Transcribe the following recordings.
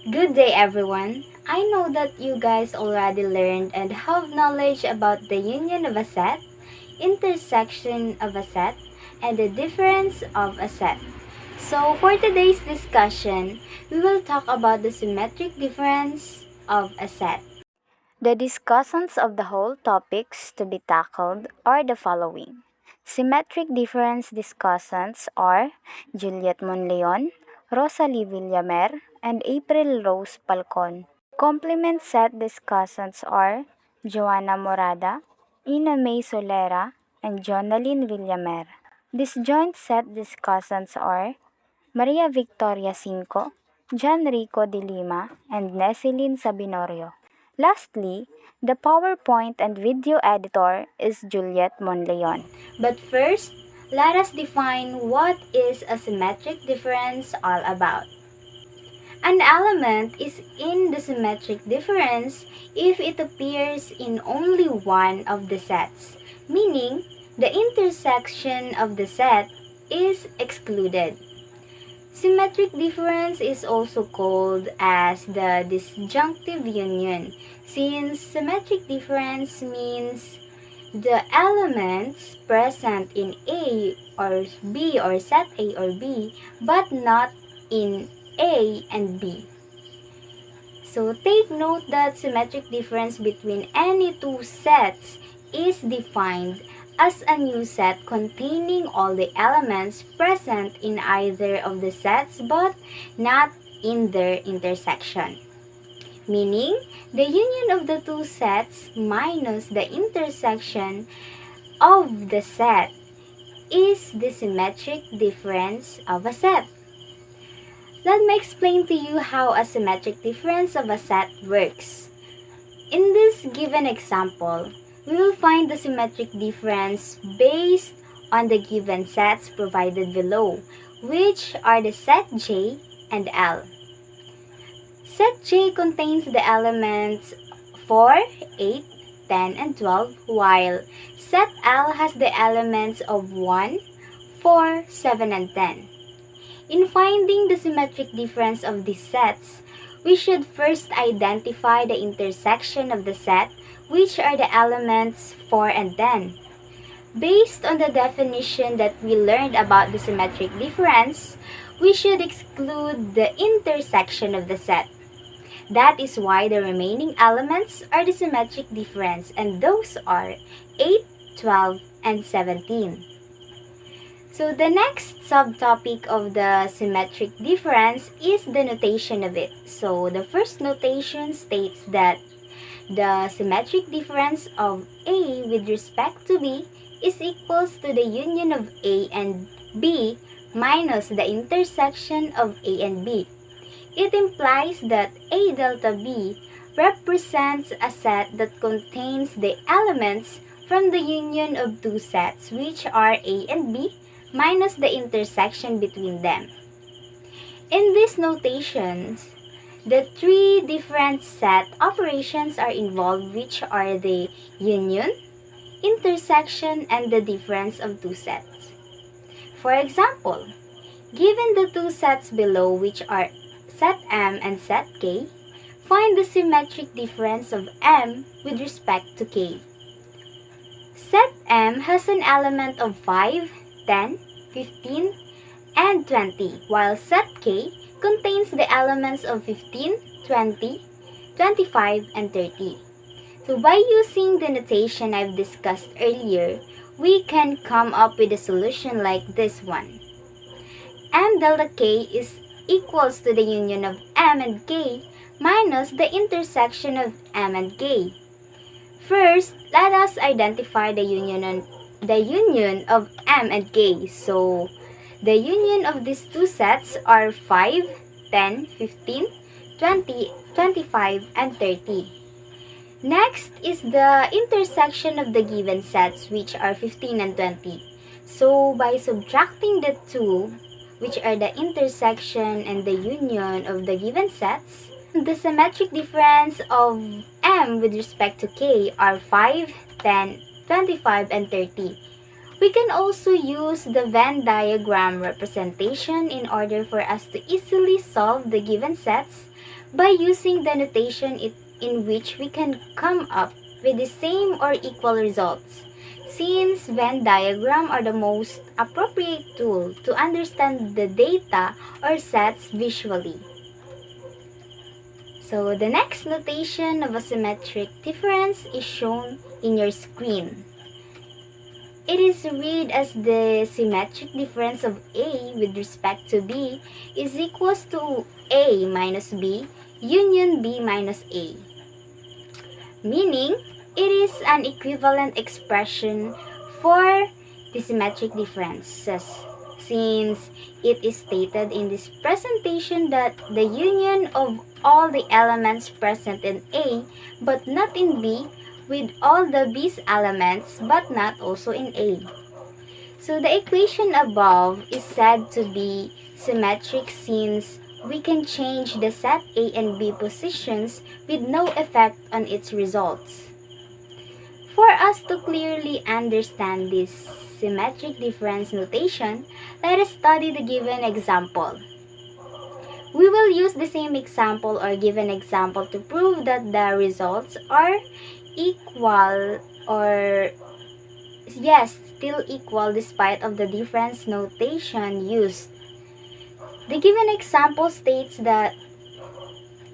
Good day, everyone. I know that you guys already learned and have knowledge about the union of a set, intersection of a set, and the difference of a set. So, for today's discussion, we will talk about the symmetric difference of a set. The discussions of the whole topics to be tackled are the following. Symmetric difference discussants are Juliet Monleon, Rosalie Villamer, and April Rose Palcon. Complement set discussants are Joanna Morada, Ina May Solera, and Jonalyn Villamer. Disjoint set discussants are Maria Victoria Cinco, John Rico de Lima, and Nesilyn Sabinorio. Lastly, the PowerPoint and video editor is Juliet Monleon. But first, let us define what is a symmetric difference all about. An element is in the symmetric difference if it appears in only one of the sets, meaning the intersection of the set is excluded. Symmetric difference is also called as the disjunctive union, since symmetric difference means the elements present in A or B or set A or B but not in A and B. So take note that symmetric difference between any two sets is defined as a new set containing all the elements present in either of the sets but not in their intersection. Meaning, the union of the two sets minus the intersection of the set is the symmetric difference of a set. Let me explain to you how a symmetric difference of a set works. In this given example, we will find the symmetric difference based on the given sets provided below, which are the set J and L. Set J contains the elements 4, 8, 10, and 12, while set L has the elements of 1, 4, 7, and 10. In finding the symmetric difference of these sets, we should first identify the intersection of the set, which are the elements 4 and 10. Based on the definition that we learned about the symmetric difference, we should exclude the intersection of the set. That is why the remaining elements are the symmetric difference, and those are 8, 12, and 17. So the next subtopic of the symmetric difference is the notation of it. So the first notation states that the symmetric difference of A with respect to B is equals to the union of A and B minus the intersection of A and B. It implies that A delta B represents a set that contains the elements from the union of two sets, which are A and B, minus the intersection between them. In these notations, the three different set operations are involved, which are the union, intersection, and the difference of two sets. For example, given the two sets below, which are set M and set K, find the symmetric difference of M with respect to K. Set M has an element of 5, 10, 15, and 20, while set K contains the elements of 15, 20, 25, and 30. So by using the notation I've discussed earlier, we can come up with a solution like this one. M delta K is equals to the union of M and K minus the intersection of M and K. First, let us identify the union of M and K. So, the union of these two sets are 5, 10, 15, 20, 25, and 30. Next is the intersection of the given sets, which are 15 and 20. So, by subtracting the two, which are the intersection and the union of the given sets, the symmetric difference of M with respect to K are 5, 10, 25, and 30. We can also use the Venn diagram representation in order for us to easily solve the given sets by using the notation in which we can come up with the same or equal results, since Venn diagram are the most appropriate tool to understand the data or sets visually. So the next notation of a symmetric difference is shown in your screen. It is read as the symmetric difference of A with respect to B is equals to A minus B union B minus A, meaning it is an equivalent expression for the symmetric differences, since it is stated in this presentation that the union of all the elements present in A but not in B with all the B's elements but not also in A. So the equation above is said to be symmetric since we can change the set A and B positions with no effect on its results. For us to clearly understand this symmetric difference notation, let us study the given example. We will use the same example or given example to prove that the results are equal or still equal despite of the difference notation used. The given example states that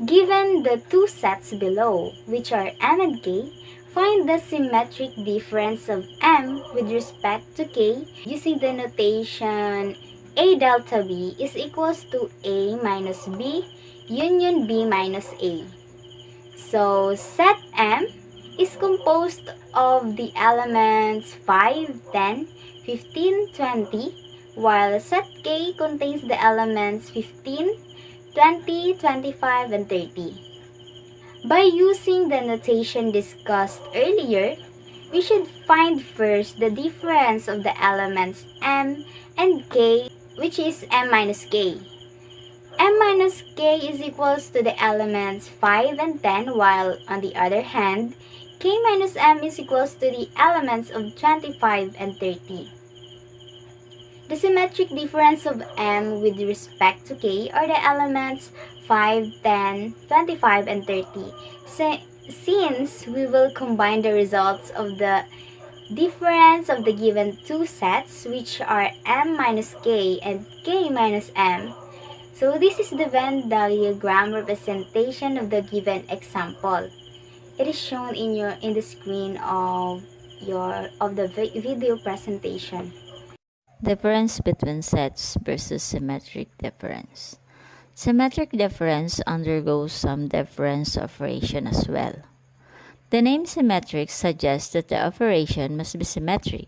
given the two sets below, which are M and K, find the symmetric difference of M with respect to K using the notation A delta B is equals to A minus B union B minus A. So set M is composed of the elements 5, 10, 15, 20, while set K contains the elements 15, 20, 25, and 30. By using the notation discussed earlier, we should find first the difference of the elements M and K, which is M minus K. M minus K is equals to the elements 5 and 10, while on the other hand, K minus M is equals to the elements of 25 and 30. The symmetric difference of M with respect to K are the elements 5, 10, 25, and 30. Since we will combine the results of the difference of the given two sets, which are M minus K and K minus M. So this is the Venn diagram representation of the given example. It is shown in the screen of the video presentation. Difference between sets versus symmetric difference. Symmetric difference undergoes some difference operation as well. The name symmetric suggests that the operation must be symmetric.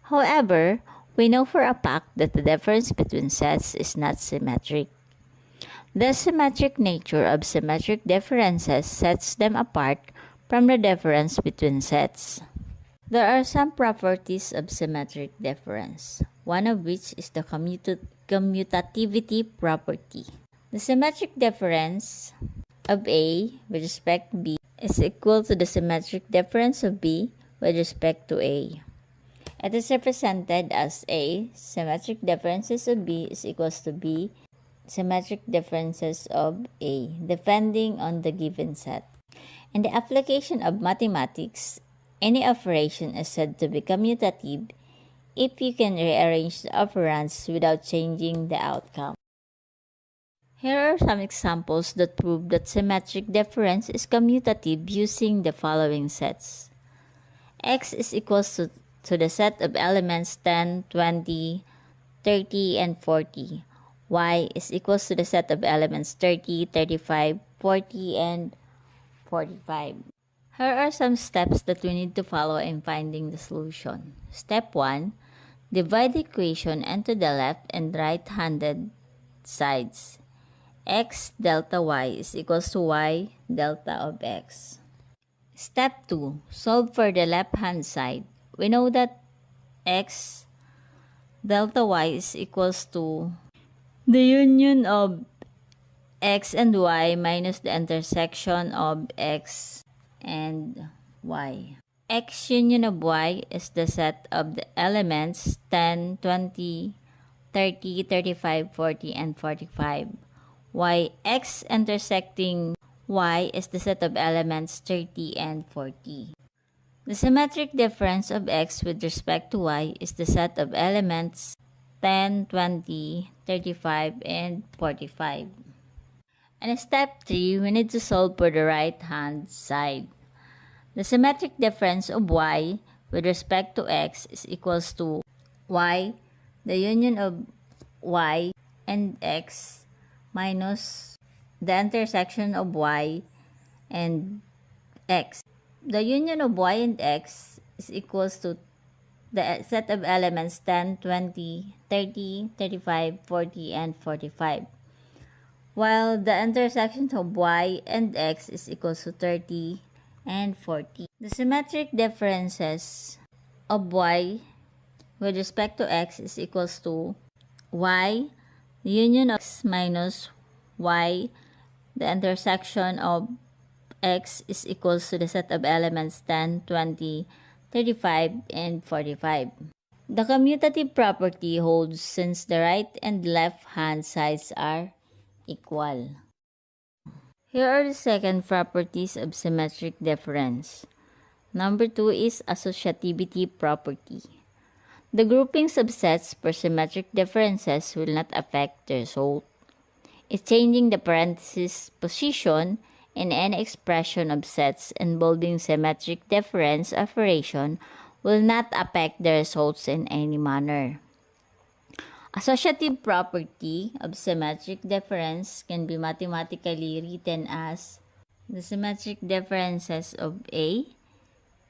However, we know for a fact that the difference between sets is not symmetric. The symmetric nature of symmetric differences sets them apart from the difference between sets. There are some properties of symmetric difference, one of which is the commutativity property. The symmetric difference of A with respect to B is equal to the symmetric difference of B with respect to A. It is represented as A symmetric differences of B is equals to B symmetric differences of A, depending on the given set. In the application of mathematics, any operation is said to be commutative if you can rearrange the operands without changing the outcome. Here are some examples that prove that symmetric difference is commutative using the following sets. X is equals to the set of elements 10, 20, 30, and 40. Y is equals to the set of elements 30, 35, 40, and 45. Here are some steps that we need to follow in finding the solution. Step 1. Divide the equation into the left and right-handed sides. X delta y is equals to y delta of x. Step 2. Solve for the left-hand side. We know that x delta y is equals to the union of x and y minus the intersection of x and y. X union of y is the set of the elements 10, 20, 30, 35, 40, and 45. while x intersecting y is the set of elements 30 and 40. The symmetric difference of x with respect to y is the set of elements 10, 20, 35, and 45. And in step 3, we need to solve for the right-hand side. The symmetric difference of y with respect to x is equals to y, the union of y and x, minus the intersection of y and x. The union of y and x is equals to the set of elements 10, 20, 30, 35, 40, and 45. While the intersection of y and x is equals to 30 and 40. The symmetric differences of y with respect to x is equals to y, the union of x minus y, the intersection of x is equals to the set of elements 10, 20, 35, and 45. The commutative property holds since the right and left hand sides are equal. Here are the second properties of symmetric difference. Number 2 is associativity property. The groupings of sets per symmetric differences will not affect the result. It's changing the parenthesis position in any expression of sets involving symmetric difference operation will not affect the results in any manner. Associative property of symmetric difference can be mathematically written as the symmetric differences of A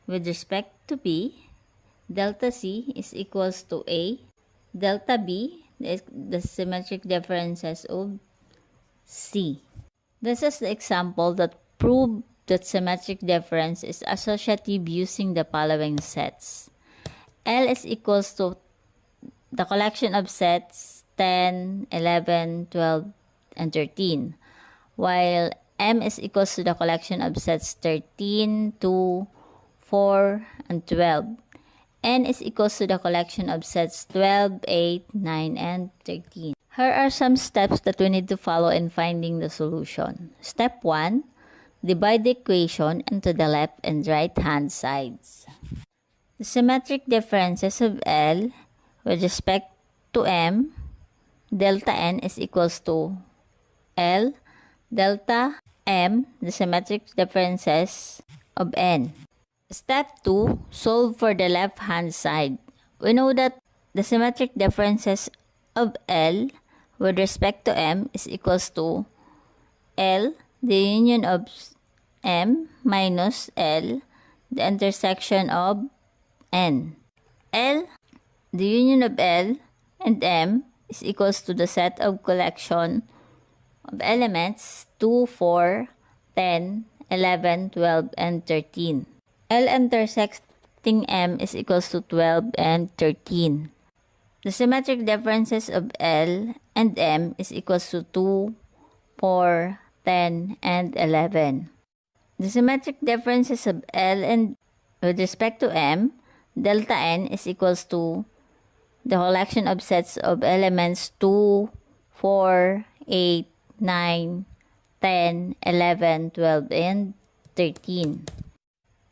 with respect to B, delta C is equals to A, delta B, the symmetric differences of C. This is the example that proved that symmetric difference is associative using the following sets. L is equals to the collection of sets 10, 11, 12, and 13, while M is equals to the collection of sets 13, 2, 4, and 12. N is equals to the collection of sets 12, 8, 9, and 13. Here are some steps that we need to follow in finding the solution. Step 1. Divide the equation into the left and right hand sides. The symmetric differences of L with respect to M, delta N is equals to L, delta M, the symmetric differences of N. Step 2. Solve for the left hand side. We know that the symmetric differences of L with respect to M is equals to L, the union of M minus L, the intersection of N. L, the union of L and M is equals to the set of collection of elements 2, 4, 10, 11, 12, and 13. L intersecting M is equals to 12 and 13. The symmetric differences of L and M is equals to 2, 4, 10, and 11. The symmetric differences of L and with respect to M, delta N is equals to the collection of sets of elements 2, 4, 8, 9, 10, 11, 12, and 13.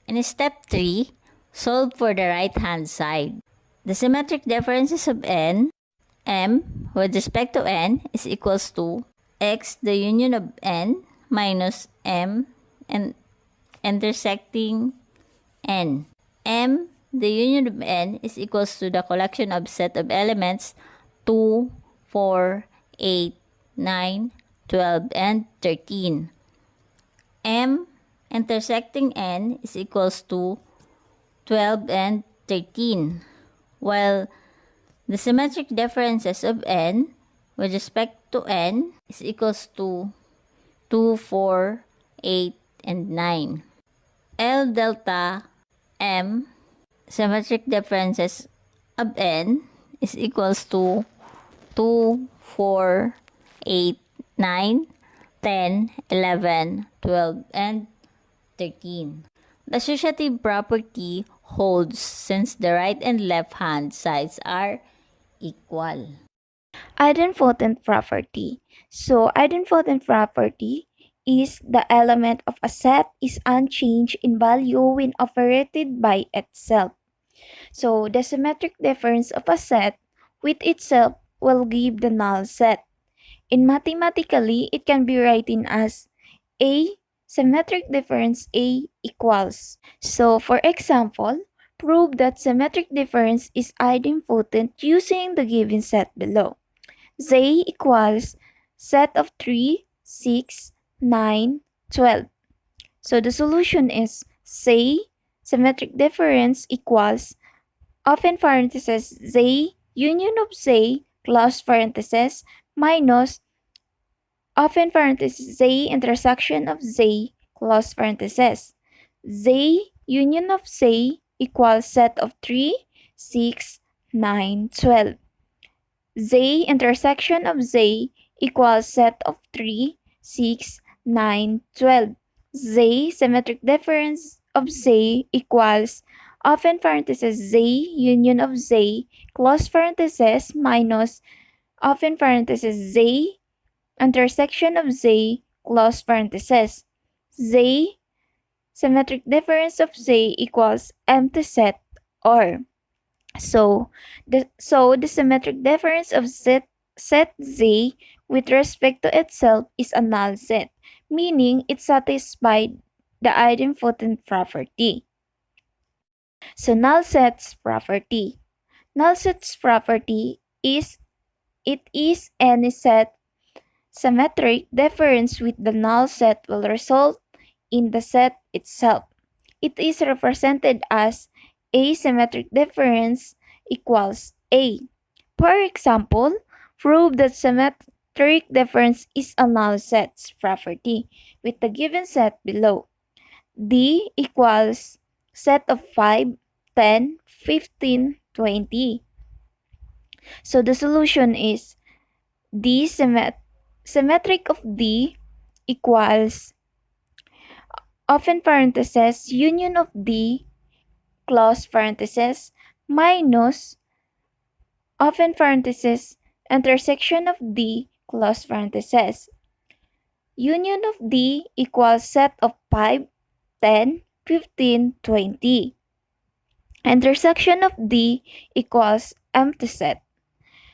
In step 3, solve for the right-hand side. The symmetric differences of N, M, with respect to N is equals to X, the union of N, minus M, and intersecting N. M, the union of N is equals to the collection of set of elements 2, 4, 8, 9, 12, and 13. M intersecting N is equals to 12 and 13, while the symmetric differences of N with respect to N is equals to 2, 4, 8, and 9. L delta M symmetric differences of N is equals to 2, 4, 8, 9, 10, 11, 12, and 13. The associative property holds since the right and left hand sides are equal. Idempotent property. So, idempotent property is the element of a set is unchanged in value when operated by itself. So, the symmetric difference of a set with itself will give the null set. In mathematically, it can be written as A symmetric difference A equals. So, for example, prove that symmetric difference is idempotent using the given set below. Z equals set of 3, 6, 9, 12. So the solution is Z symmetric difference equals open parenthesis Z union of Z close parenthesis minus open parenthesis Z intersection of Z close parenthesis. Z union of Z equals set of 3, 6, 9, 12. Z intersection of Z equals set of 3, 6, 9, 12. Z symmetric difference of Z equals open parenthesis Z union of Z close parenthesis minus open parenthesis Z intersection of Z close parenthesis. Z symmetric difference of Z equals empty set or so the symmetric difference of set Z with respect to itself is a null set, meaning it satisfies the idempotent property. So null sets property. Null sets property is it is any set symmetric difference with the null set will result in the set itself. It is represented as asymmetric difference equals A. For example, prove that symmetric difference is a null set property with the given set below. D equals set of 5, 10, 15, 20. So the solution is D symmetric of D equals open parenthesis union of D close parenthesis minus open parenthesis intersection of D close parenthesis. Union of D equals set of 5, 10, 15, 20. Intersection of D equals empty set.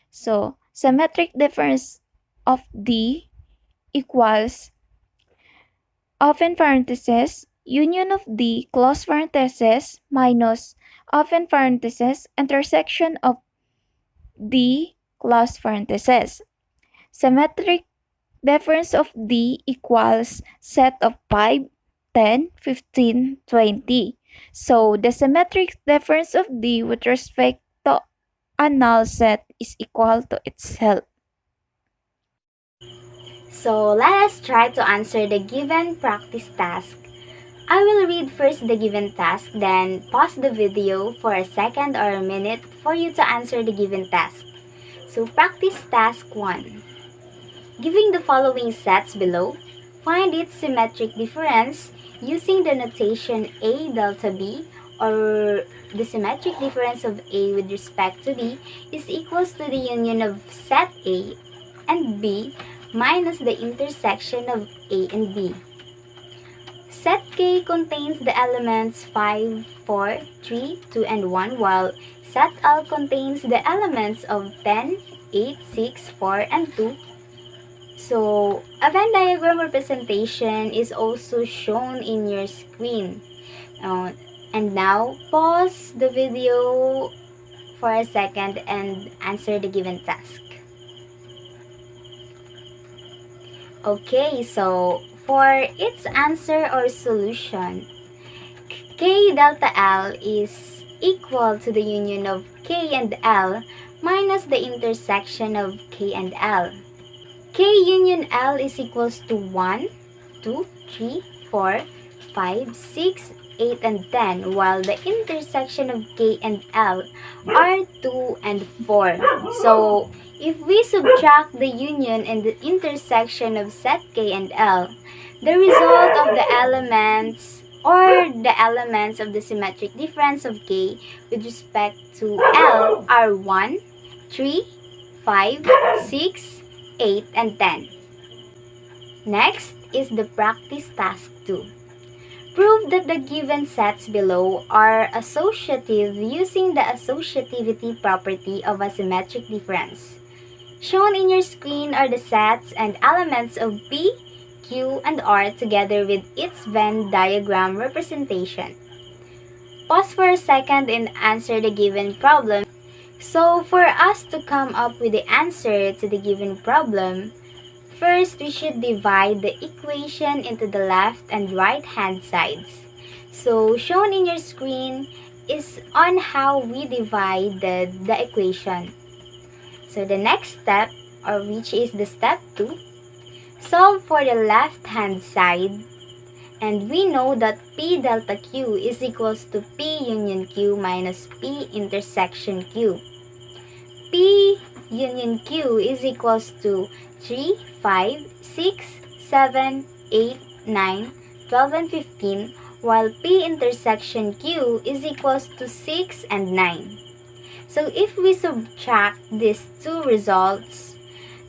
So, symmetric difference of D equals open parenthesis union of D close parenthesis minus open parenthesis intersection of D close parenthesis. Symmetric difference of D equals set of 5, 10, 15, 20. So the symmetric difference of D with respect to a null set is equal to itself. So let us try to answer the given practice task. I will read first the given task, then pause the video for a second or a minute for you to answer the given task. So practice task 1. Giving the following sets below, find its symmetric difference using the notation A delta B, or the symmetric difference of A with respect to B is equals to the union of set A and B minus the intersection of A and B. Set K contains the elements 5, 4, 3, 2, and 1, while set L contains the elements of 10, 8, 6, 4, and 2. So, a Venn diagram representation is also shown in your screen. And now, pause the video for a second and answer the given task. Okay, so for its answer or solution, K delta L is equal to the union of K and L minus the intersection of K and L. K union L is equals to 1, 2, 3, 4, 5, 6, 8, and 10, while the intersection of K and L are 2 and 4. So, if we subtract the union and the intersection of set K and L, the result of the elements of the symmetric difference of K with respect to L are 1, 3, 5, 6, 8, and 10. Next is the practice task 2. Prove that the given sets below are associative using the associativity property of a symmetric difference. Shown in your screen are the sets and elements of P, Q, and R together with its Venn diagram representation. Pause for a second and answer the given problem. So for us to come up with the answer to the given problem, first we should divide the equation into the left and right hand sides. So shown in your screen is on how we divided the equation. So the next step, or which is the step 2, solve for the left hand side, and we know that P delta Q is equals to P union Q minus P intersection Q. P union Q is equals to 3, 5, 6, 7, 8, 9, 12, and 15, while P intersection Q is equals to 6 and 9. So if we subtract these two results,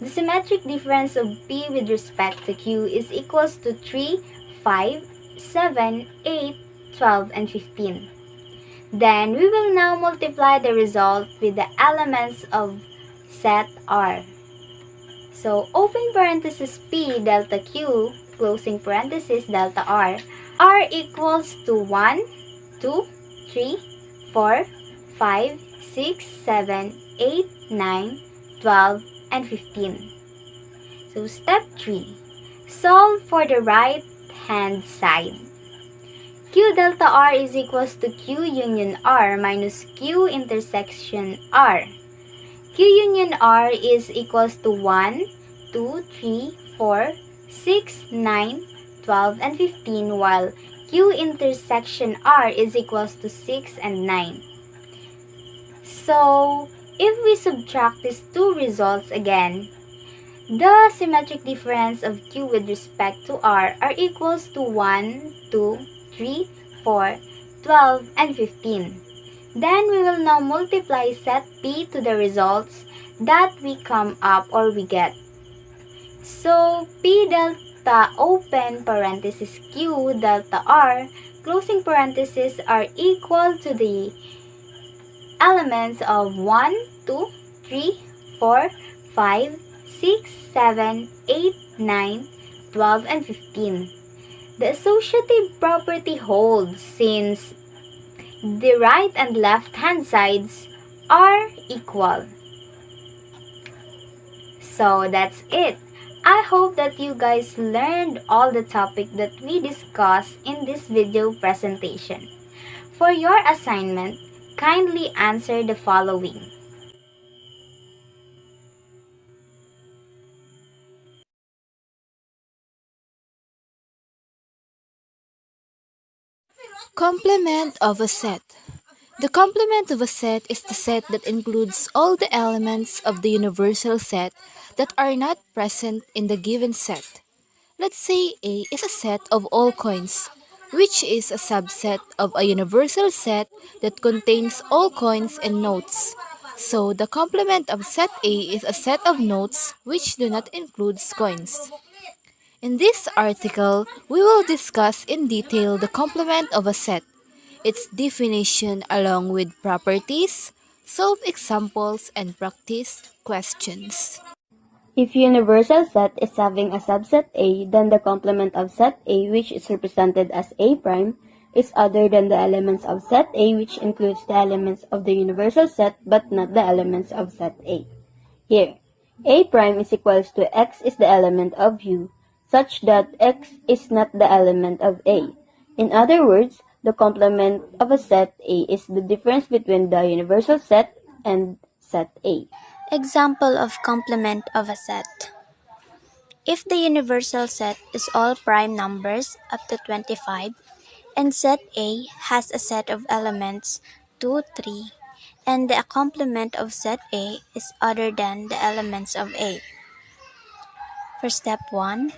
the symmetric difference of P with respect to Q is equals to 3, 5, 7, 8, 12, and 15. Then we will now multiply the result with the elements of set R. So open parenthesis P delta Q, closing parenthesis delta R. R equals to 1, 2, 3, 4, 5, 6, 7, 8, 9, 12, and 15. So step 3. Solve for the right hand side. Q delta R is equals to Q union R minus Q intersection R. Q union R is equals to 1, 2, 3, 4, 6, 9, 12, and 15, while Q intersection R is equals to 6 and 9. So, if we subtract these two results again, the symmetric difference of Q with respect to R are equals to 1, 2, 3, 4, 12, and 15. Then we will now multiply set P to the results that we come up or we get. So P delta open parenthesis Q delta R closing parenthesis are equal to the elements of 1, 2, 3, 4, 5, 6, 7, 8, 9, 12, and 15. The associative property holds since the right and left hand sides are equal. So that's it. I hope that you guys learned all the topic that we discussed in this video presentation. For your assignment, kindly answer the following. Complement of a set. The complement of a set is the set that includes all the elements of the universal set that are not present in the given set. Let's say A is a set of all coins, which is a subset of a universal set that contains all coins and notes. So the complement of set A is a set of notes which do not include coins. In this article, we will discuss in detail the complement of a set, its definition along with properties, solve examples, and practice questions. If universal set is having a subset A, then the complement of set A, which is represented as A prime, is other than the elements of set A, which includes the elements of the universal set but not the elements of set A. Here, A prime is equals to X is the element of U, such that X is not the element of A. In other words, the complement of a set A is the difference between the universal set and set A. Example of complement of a set. If the universal set is all prime numbers up to 25 and set A has a set of elements 2, 3, and the complement of set A is other than the elements of A. For step 1,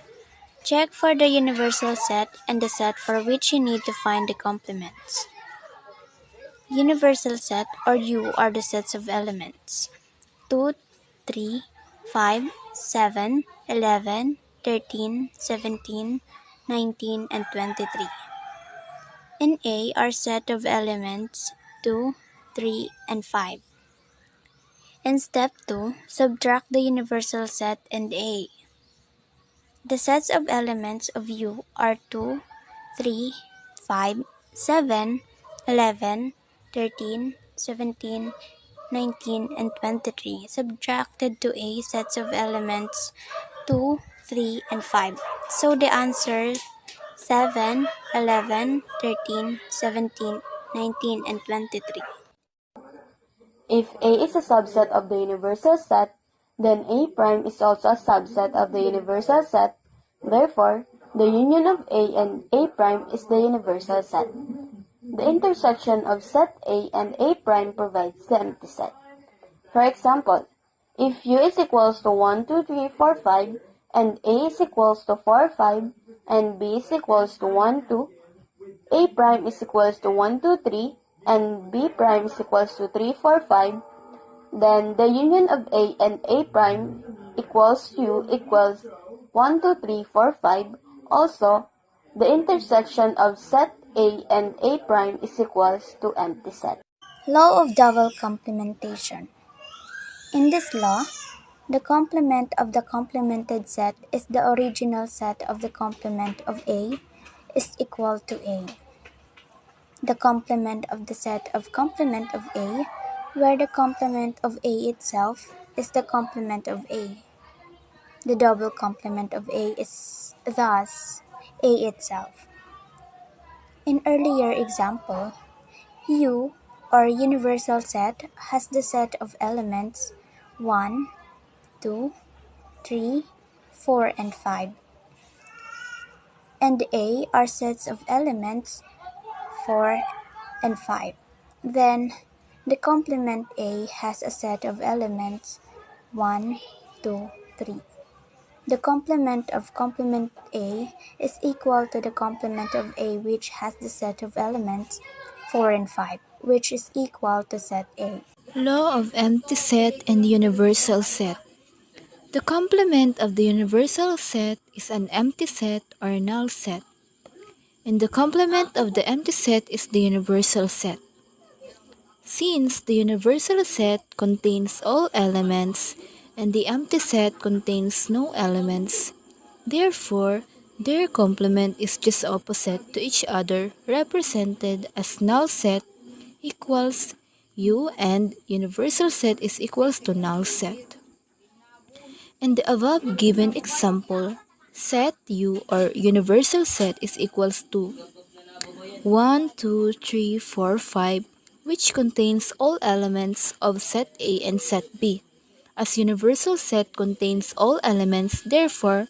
check for the universal set and the set for which you need to find the complements. Universal set or U are the sets of elements 2, 3, 5, 7, 11, 13, 17, 19, and 23. In A are set of elements 2, 3, and 5. In step 2, subtract the universal set and A. The sets of elements of U are 2, 3, 5, 7, 11, 13, 17, 19, and 23 subtracted to A sets of elements 2, 3, and 5. So the answer 7, 11, 13, 17, 19, and 23. If A is a subset of the universal set, then A prime is also a subset of the universal set. Therefore, the union of A and A prime is the universal set. The intersection of set A and A prime provides the empty set. For example, if U is equals to 1, 2, 3, 4, 5, and A is equals to 4, 5, and B is equals to 1, 2, A prime is equals to 1, 2, 3, and B prime is equals to 3, 4, 5, then the union of A and A prime equals U equals 1, 2, 3, 4, 5. Also, the intersection of set A and A prime is equals to empty set. Law of double complementation. In this law, the complement of the complemented set is the original set of the complement of A is equal to A. The complement of the set of complement of A, where the complement of A itself is the complement of A. The double complement of A is thus A itself. In earlier example, U or universal set has the set of elements 1, 2, 3, 4, and 5. And A are sets of elements 4 and 5. Then the complement A has a set of elements 1, 2, 3. The complement of complement A is equal to the complement of A which has the set of elements 4 and 5, which is equal to set A. Law of empty set and universal set. The complement of the universal set is an empty set or null set, and the complement of the empty set is the universal set. Since the universal set contains all elements and the empty set contains no elements, therefore, their complement is just opposite to each other, represented as null set equals U and universal set is equals to null set. In the above given example, set U or universal set is equals to 1, 2, 3, 4, 5, which contains all elements of set A and set B. As universal set contains all elements, therefore,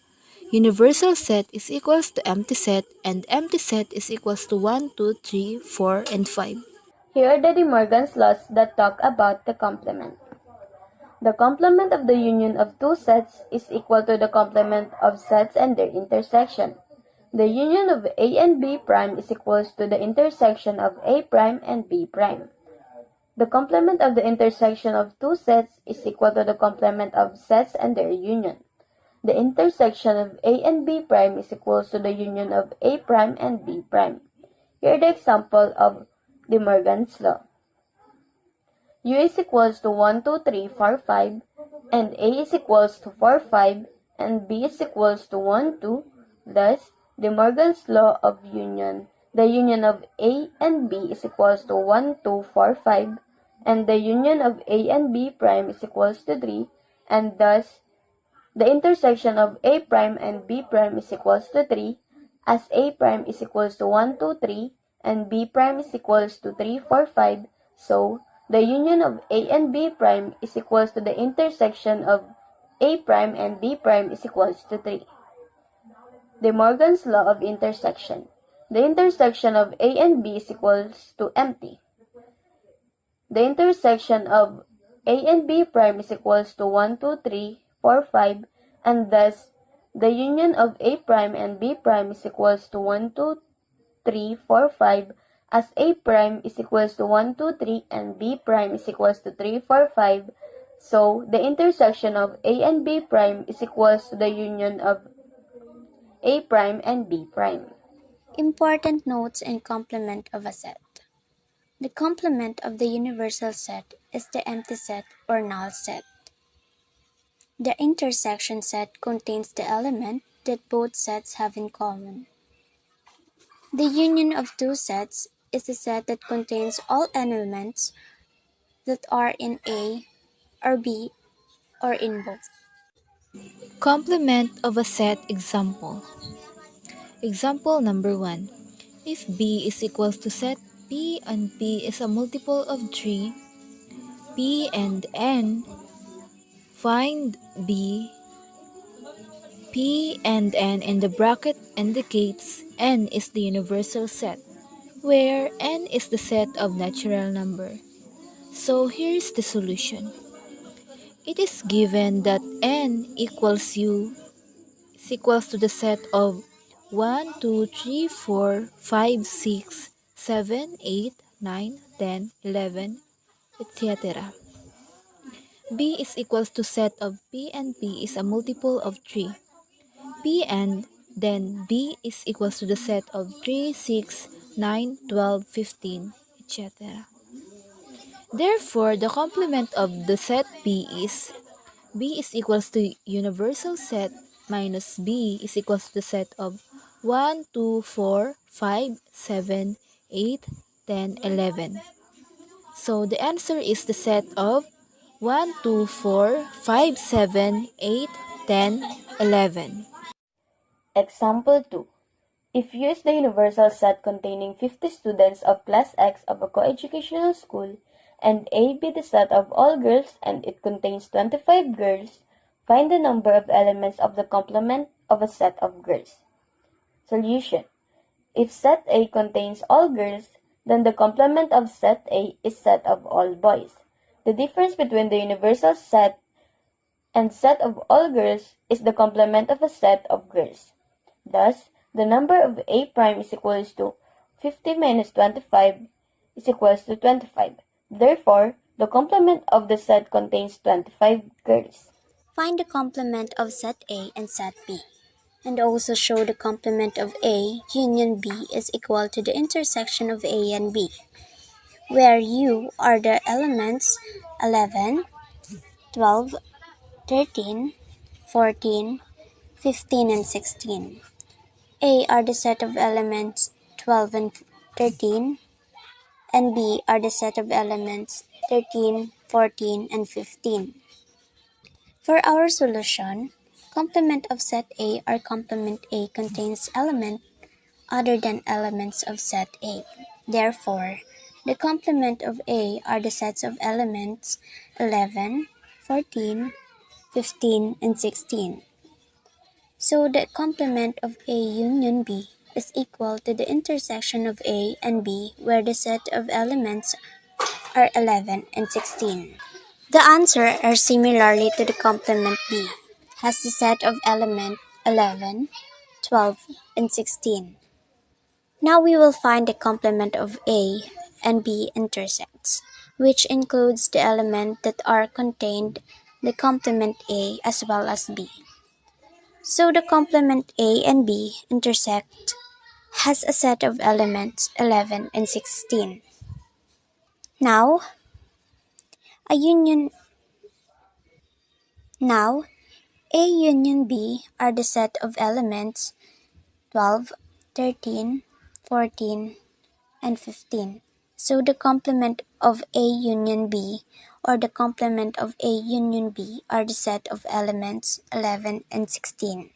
universal set is equals to empty set and empty set is equals to 1, 2, 3, 4, and 5. Here are the De Morgan's laws that talk about the complement. The complement of the union of two sets is equal to the complement of sets and their intersection. The union of A and B prime is equals to the intersection of A prime and B prime. The complement of the intersection of two sets is equal to the complement of sets and their union. The intersection of A and B prime is equals to the union of A prime and B prime. Here the example of De Morgan's law. U is equals to 1, 2, 3, 4, 5, and A is equals to 4, 5, and B is equals to 1, 2. Thus, De Morgan's law of union, the union of A and B is equals to 1, 2, 4, 5, and the union of A and B prime is equals to 3, and thus, the intersection of A prime and B prime is equals to 3, as A prime is equals to 1, 2, 3, and B prime is equals to 3, 4, 5, so, the union of A and B prime is equals to the intersection of A prime and B prime is equals to 3. De Morgan's law of intersection. The intersection of A and B is equals to empty. The intersection of A and B prime is equals to 1, 2, 3, 4, 5, and thus the union of A prime and B prime is equals to 1, 2, 3, 4, 5, as A prime is equals to 1, 2, 3, and B prime is equals to 3, 4, 5. So, the intersection of A and B prime is equals to the union of A prime and B prime. Important notes in complement of a set. The complement of the universal set is the empty set or null set. The intersection set contains the element that both sets have in common. The union of two sets is a set that contains all elements that are in A or B or in both. Complement of a set example. Example number 1. If B is equals to set P and P is a multiple of 3, P and N, find B. P and N in the bracket indicates N is the universal set, where N is the set of natural number. So here's the solution. It is given that N equals U is equals to the set of 1, 2, 3, 4, 5, 6, 7, 8, 9, 10, 11, etc. B is equals to set of P and P is a multiple of 3. P and then B is equals to the set of 3, 6, 9, 12, 15, etc. Therefore, the complement of the set B is equals to universal set minus B is equals to the set of 1, 2, 4, 5, 7, 8, 10, 11. So the answer is the set of 1, 2, 4, 5, 7, 8, 10, 11. Example 2. If U is the universal set containing 50 students of class X of a coeducational school, and A be the set of all girls and it contains 25 girls, find the number of elements of the complement of a set of girls. Solution. If set A contains all girls, then the complement of set A is set of all boys. The difference between the universal set and set of all girls is the complement of a set of girls. Thus, the number of A prime is equals to 50 minus 25 is equals to 25. Therefore, the complement of the set contains 25 girls. Find the complement of set A and set B, and also show the complement of A union B is equal to the intersection of A and B, where U are the elements 11, 12, 13, 14, 15, and 16. A are the set of elements 12 and 13, and B are the set of elements 13, 14, and 15. For our solution, complement of set A or complement A contains elements other than elements of set A. Therefore, the complement of A are the sets of elements 11, 14, 15, and 16. So the complement of A union B is equal to the intersection of A and B where the set of elements are 11 and 16. The answer are similarly to the complement B, has the set of element 11, 12, and 16. Now we will find the complement of A and B intersects, which includes the element that are contained the complement A as well as B. So the complement A and B intersect has a set of elements 11 and 16. Now, a union now A union B are the set of elements 12, 13, 14, and 15. So the complement of A union B or the complement of A union B are the set of elements 11 and 16.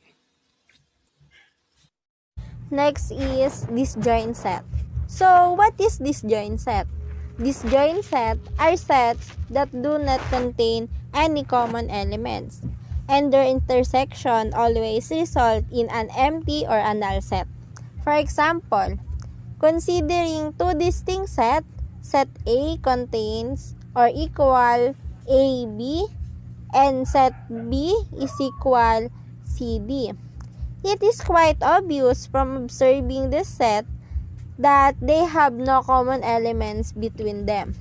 Next is disjoint set. So, what is disjoint set? Disjoint set are sets that do not contain any common elements, and their intersection always result in an empty or a null set. For example, considering two distinct sets, set A contains or equal AB and set B is equal CD. It is quite obvious from observing this set that they have no common elements between them.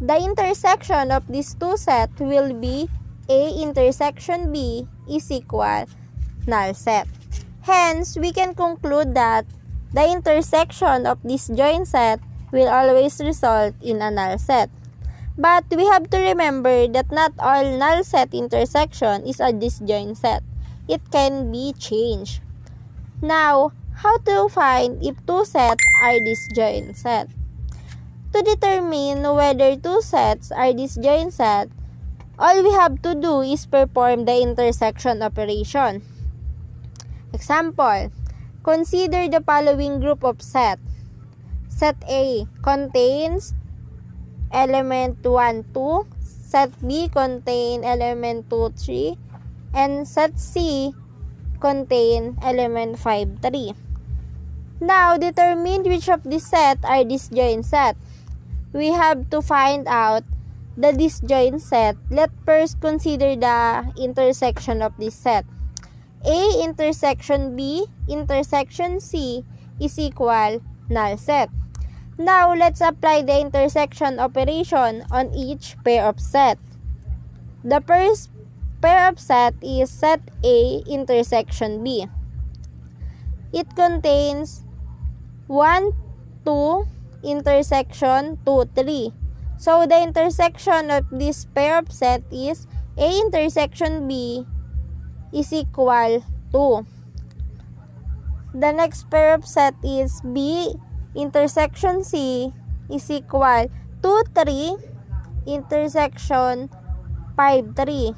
the intersection of these two sets will be A intersection B is equal null set. Hence, we can conclude that the intersection of this joint set will always result in a null set. But we have to remember that not all null set intersection is a disjoint set. It can be changed. Now, how to find if two sets are disjoint set? To determine whether two sets are disjoint set, all we have to do is perform the intersection operation. Example, consider the following group of set. Set A contains element 1, 2. Set B contain element 2, 3. And set C contain element 5, 3. Now, determine which of these set are disjoint set. We have to find out the disjoint set. Let's first consider the intersection of this set. A intersection B intersection C is equal null set. Now, let's apply the intersection operation on each pair of set. The first pair of set is set A intersection B. It contains 1, 2, intersection 2, 3. So, the intersection of this pair of set is A intersection B is equal to. The next pair of set is B intersection C is equal to 3 intersection 5, 3.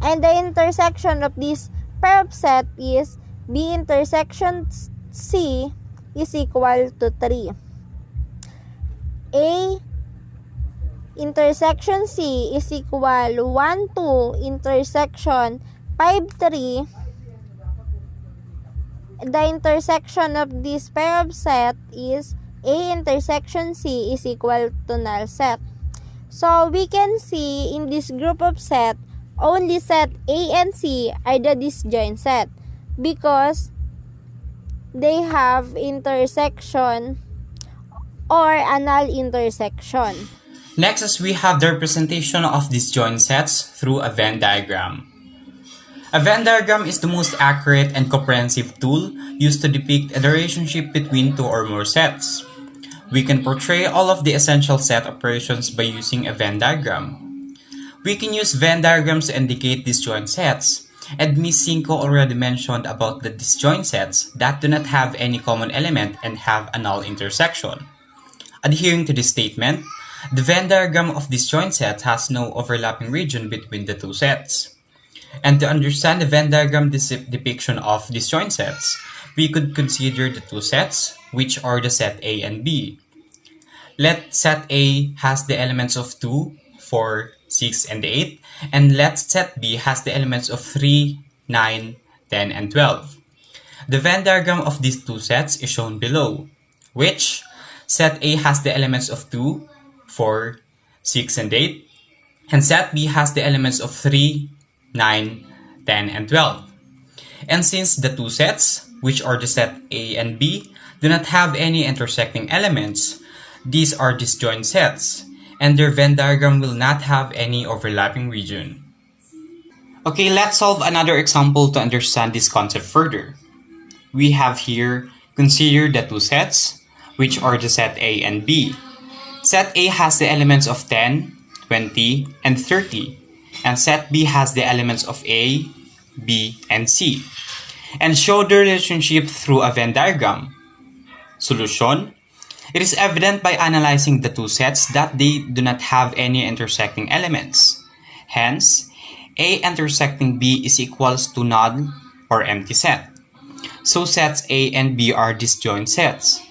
And the intersection of this pair of set is B intersection C is equal to 3. A intersection C is equal 1, 2 intersection 5, 3. The intersection of this pair of set is A intersection C is equal to null set. So, we can see in this group of set, only set A and C are the disjoint set because they have intersection or a null intersection. Next is we have the representation of disjoint sets through a Venn diagram. A Venn diagram is the most accurate and comprehensive tool used to depict the relationship between two or more sets. We can portray all of the essential set operations by using a Venn diagram. We can use Venn diagrams to indicate disjoint sets, and Ms. Cinco already mentioned about the disjoint sets that do not have any common element and have a null intersection. Adhering to this statement, the Venn diagram of disjoint set has no overlapping region between the two sets. And to understand the Venn diagram depiction of disjoint sets, we could consider the two sets, which are the set A and B. Let set A has the elements of 2, 4, 6, and 8, and let set B has the elements of 3, 9, 10, and 12. The Venn diagram of these two sets is shown below, which set A has the elements of 2, 4, 6, and 8, and set B has the elements of 3, 9, 10, and 12. And since the two sets, which are the set A and B, do not have any intersecting elements, these are disjoint sets, and their Venn diagram will not have any overlapping region. Okay, let's solve another example to understand this concept further. We have here, consider the two sets, which are the set A and B. Set A has the elements of 10, 20, and 30, and set B has the elements of A, B, and C, and show the relationship through a Venn diagram. Solution: it is evident by analyzing the two sets that they do not have any intersecting elements. Hence, A intersecting B is equals to null or empty set. So sets A and B are disjoint sets.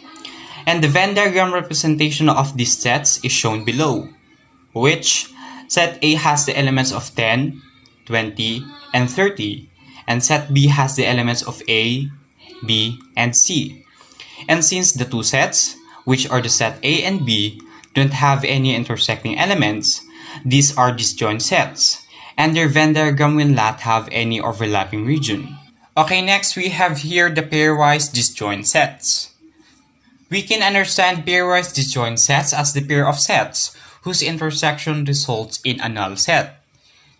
And the Venn diagram representation of these sets is shown below, which set A has the elements of 10, 20, and 30, and set B has the elements of A, B, and C. And since the two sets, which are the set A and B, don't have any intersecting elements, these are disjoint sets, and their Venn diagram will not have any overlapping region. Okay, next we have here the pairwise disjoint sets. We can understand pairwise disjoint sets as the pair of sets whose intersection results in a null set.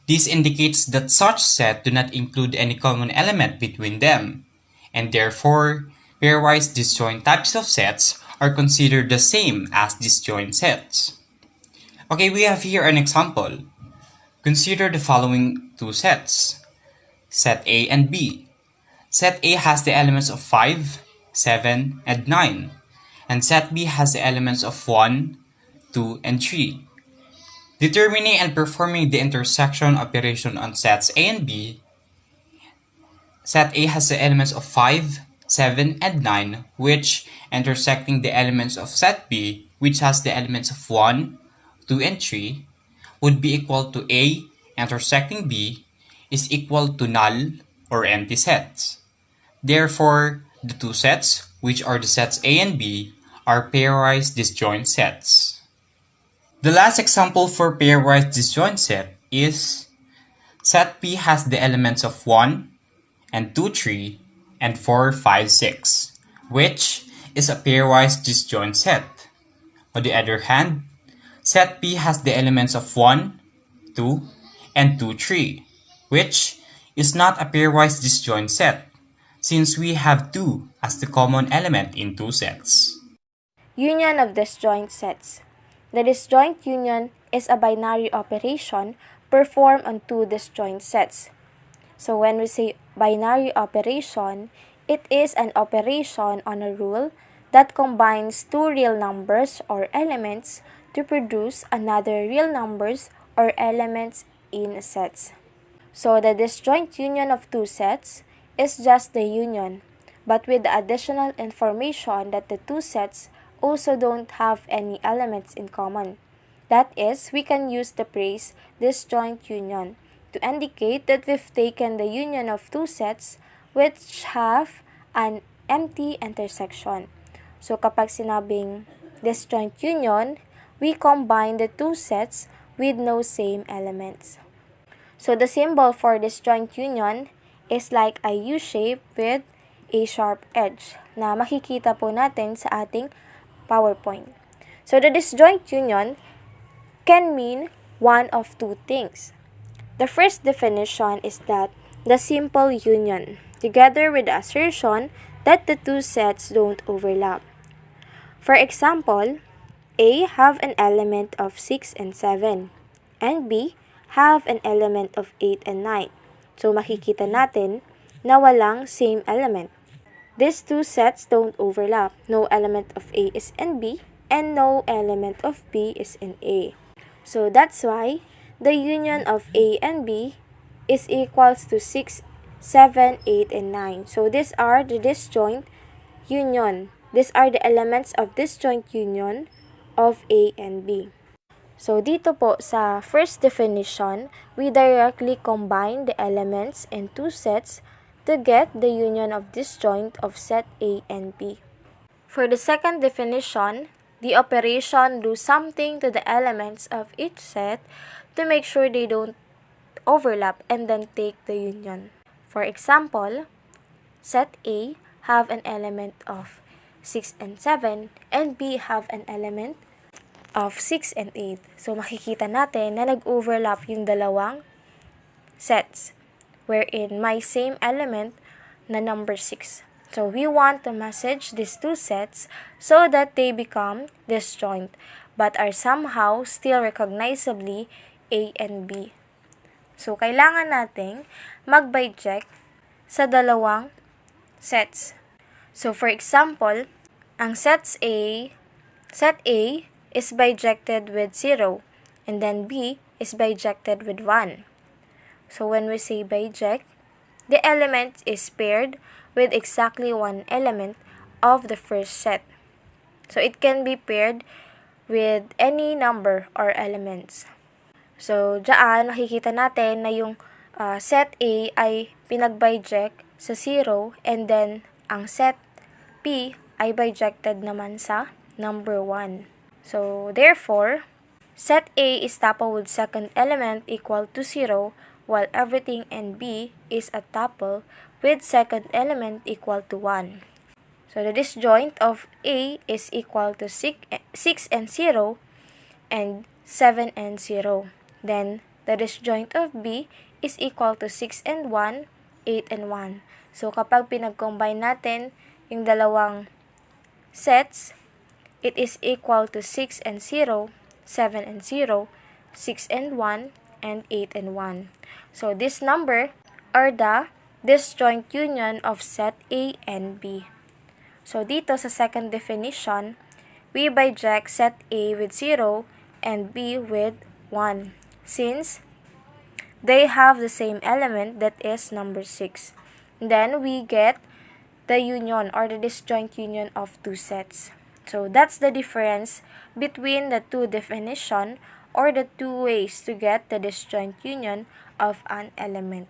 This indicates that such sets do not include any common element between them, and therefore, pairwise disjoint types of sets are considered the same as disjoint sets. Okay, we have here an example. Consider the following two sets, set A and B. Set A has the elements of 5, 7, and 9, and set B has the elements of 1, 2, and 3. Determining and performing the intersection operation on sets A and B, set A has the elements of 5, 7, and 9, which, intersecting the elements of set B, which has the elements of 1, 2, and 3, would be equal to A intersecting B is equal to null or empty sets. Therefore, the two sets, which are the sets A and B, are pairwise disjoint sets. The last example for pairwise disjoint set is set P has the elements of 1 and 2, 3, and 4, 5, 6, which is a pairwise disjoint set. On the other hand, set P has the elements of 1, 2, and 2, 3, which is not a pairwise disjoint set, since we have 2 as the common element in two sets. Union of disjoint sets. The disjoint union is a binary operation performed on two disjoint sets. So when we say binary operation, it is an operation on a rule that combines two real numbers or elements to produce another real numbers or elements in sets. So the disjoint union of two sets is just the union, but with the additional information that the two sets also don't have any elements in common. That is, we can use the phrase disjoint union to indicate that we've taken the union of two sets which have an empty intersection. So kapag sinabing disjoint union, we combine the two sets with no same elements. So the symbol for disjoint union is like a U shape with a sharp edge na makikita po natin sa ating PowerPoint. So the disjoint union can mean one of two things. The first definition is that the simple union, together with the assertion that the two sets don't overlap. For example, A have an element of 6 and 7, and B have an element of 8 and 9. So makikita natin na walang same element. These two sets don't overlap. No element of A is in B, and no element of B is in A. So that's why the union of A and B is equals to 6, 7, 8, and 9. So these are the disjoint union. These are the elements of disjoint union of A and B. So dito po sa first definition, we directly combine the elements in two sets to get the union of disjoint of set A and B. For the second definition, the operation do something to the elements of each set to make sure they don't overlap and then take the union. For example, set A have an element of 6 and 7 and B have an element of 6 and 8. So makikita natin na nag-overlap yung dalawang sets wherein may same element na number 6. So we want to message these two sets so that they become disjoint but are somehow still recognizably A and B. So kailangan nating mag-biject sa dalawang sets. So for example, ang set A is bijected with 0 and then B is bijected with 1. So when we say biject, the element is paired with exactly one element of the first set. So it can be paired with any number or elements. So diyan makikita natin na yung set A ay pinagbiject sa 0 and then ang set P ay bijected naman sa number 1. So therefore, set A is tuple with second element equal to 0 while everything in B is a tuple with second element equal to 1. So the disjoint of A is equal to 6 and 0 and 7 and 0. Then, the disjoint of B is equal to 6 and 1, 8 and 1. So, kapag pinag-combine natin yung dalawang sets, it is equal to 6 and 0, 7 and 0, 6 and 1, and 8 and 1. So, this number are the disjoint union of set A and B. So, dito sa second definition, we biject set A with 0 and B with 1 since they have the same element, that is number 6. Then we get the union or the disjoint union of two sets. So that's the difference between the two definition or the two ways to get the disjoint union of an element.